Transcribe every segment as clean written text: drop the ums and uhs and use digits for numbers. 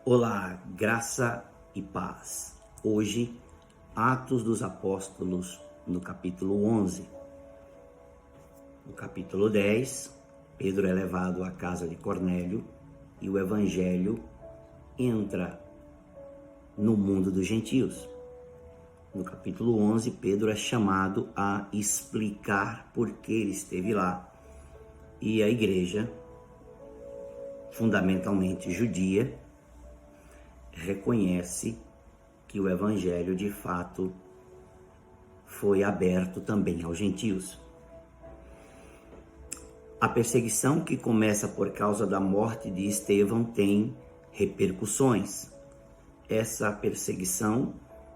Olá, graça e paz. Hoje, Atos dos Apóstolos, no capítulo 11. No capítulo 10, Pedro é levado à casa de Cornélio e o evangelho entra no mundo dos gentios. No capítulo 11, Pedro é chamado a explicar por que ele esteve lá. E a igreja, fundamentalmente judia, reconhece que o evangelho de fato foi aberto também aos gentios. A perseguição que começa por causa da morte de Estevão tem repercussões. Essa perseguição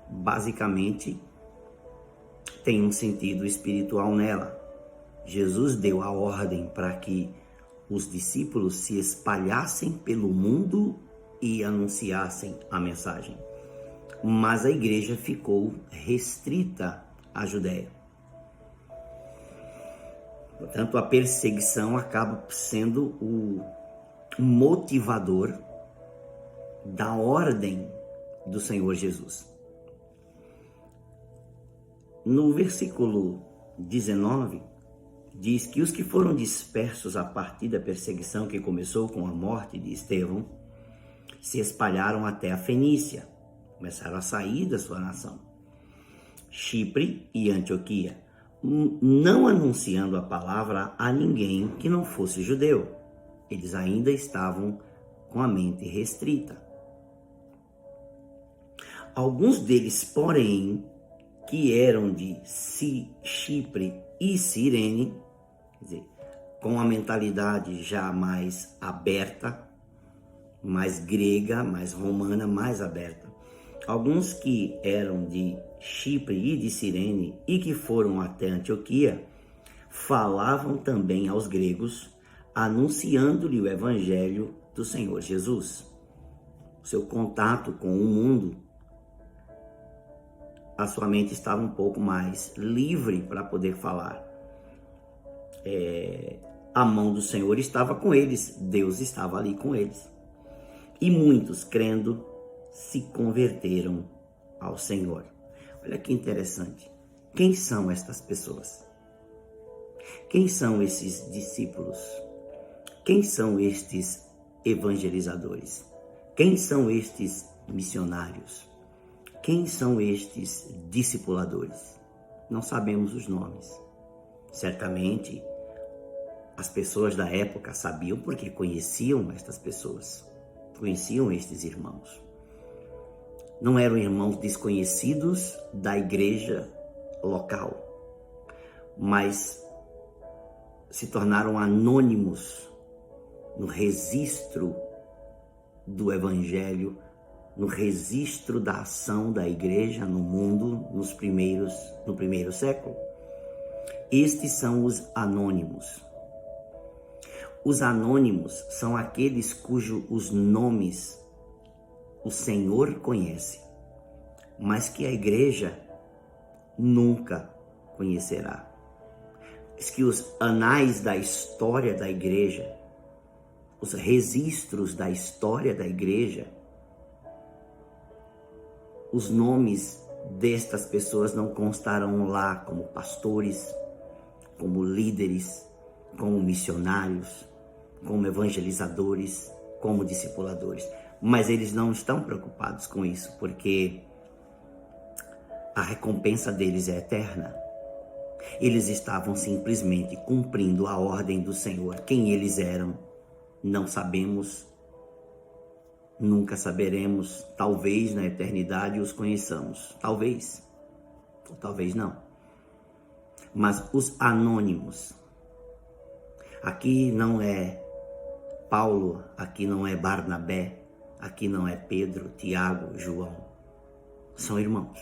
basicamente tem um sentido espiritual nela. Jesus deu a ordem para que os discípulos se espalhassem pelo mundo e anunciassem a mensagem. Mas a igreja ficou restrita à Judéia. Portanto, a perseguição acaba sendo o motivador da ordem do Senhor Jesus. No versículo 19, diz que os que foram dispersos a partir da perseguição que começou com a morte de Estevão se espalharam até a Fenícia, começaram a sair da sua nação, Chipre e Antioquia, não anunciando a palavra a ninguém que não fosse judeu. Eles ainda estavam com a mente restrita. Alguns deles, porém, que eram de Chipre e Cirene, quer dizer, com a mentalidade já mais aberta, mais grega, mais romana, mais aberta. Alguns que eram de Chipre e de Cirene e que foram até Antioquia, falavam também aos gregos, anunciando-lhe o evangelho do Senhor Jesus. O seu contato com o mundo, a sua mente estava um pouco mais livre para poder falar. A mão do Senhor estava com eles, Deus estava ali com eles. E muitos, crendo, se converteram ao Senhor. Olha que interessante. Quem são estas pessoas? Quem são esses discípulos? Quem são estes evangelizadores? Quem são estes missionários? Quem são estes discipuladores? Não sabemos os nomes. Certamente, as pessoas da época sabiam porque conheciam estas pessoas, conheciam estes irmãos. Não eram irmãos desconhecidos da igreja local, mas se tornaram anônimos no registro do evangelho, no registro da ação da igreja no mundo no primeiro século. Estes são os anônimos. Os anônimos são aqueles cujos nomes o Senhor conhece, mas que a igreja nunca conhecerá. Diz que os anais da história da igreja, os registros da história da igreja, os nomes destas pessoas não constarão lá como pastores, como líderes, como missionários, como evangelizadores, como discipuladores. Mas eles não estão preocupados com isso, porque a recompensa deles é eterna. Eles estavam simplesmente cumprindo a ordem do Senhor. Quem eles eram, não sabemos, nunca saberemos. Talvez na eternidade os conheçamos. Talvez, ou talvez não. Mas os anônimos, aqui não é Paulo, aqui não é Barnabé, aqui não é Pedro, Tiago, João. São irmãos.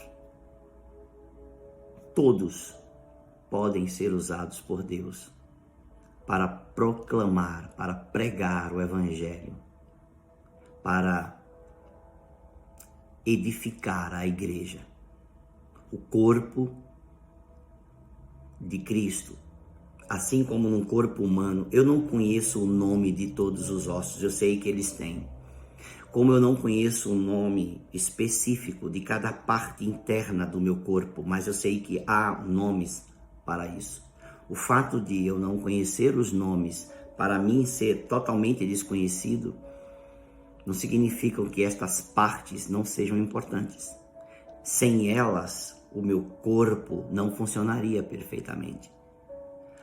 Todos podem ser usados por Deus para proclamar, para pregar o evangelho, para edificar a igreja, o corpo de Cristo. Assim como num corpo humano, eu não conheço o nome de todos os ossos, eu sei que eles têm. Como eu não conheço o nome específico de cada parte interna do meu corpo, mas eu sei que há nomes para isso. O fato de eu não conhecer os nomes, para mim ser totalmente desconhecido, não significa que estas partes não sejam importantes. Sem elas, o meu corpo não funcionaria perfeitamente.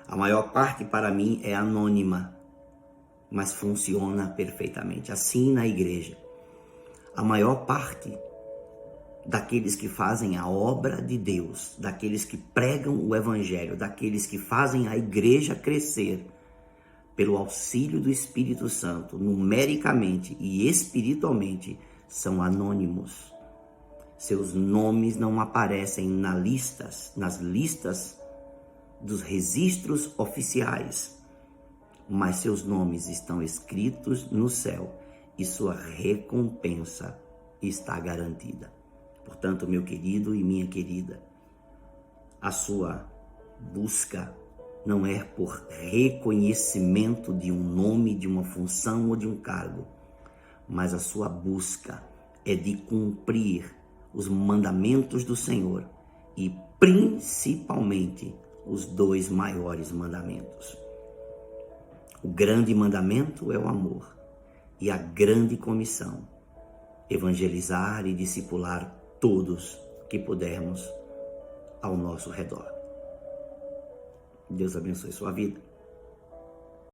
A maior parte para mim é anônima, mas funciona perfeitamente. Assim na igreja, a maior parte daqueles que fazem a obra de Deus, daqueles que pregam o evangelho, daqueles que fazem a igreja crescer, pelo auxílio do Espírito Santo, numericamente e espiritualmente, são anônimos. Seus nomes não aparecem nas listas dos registros oficiais, mas seus nomes estão escritos no céu e sua recompensa está garantida. Portanto, meu querido e minha querida, a sua busca não é por reconhecimento de um nome, de uma função ou de um cargo, mas a sua busca é de cumprir os mandamentos do Senhor e principalmente os 2 maiores mandamentos. O grande mandamento é o amor e a grande comissão, evangelizar e discipular todos que pudermos ao nosso redor. Deus abençoe sua vida.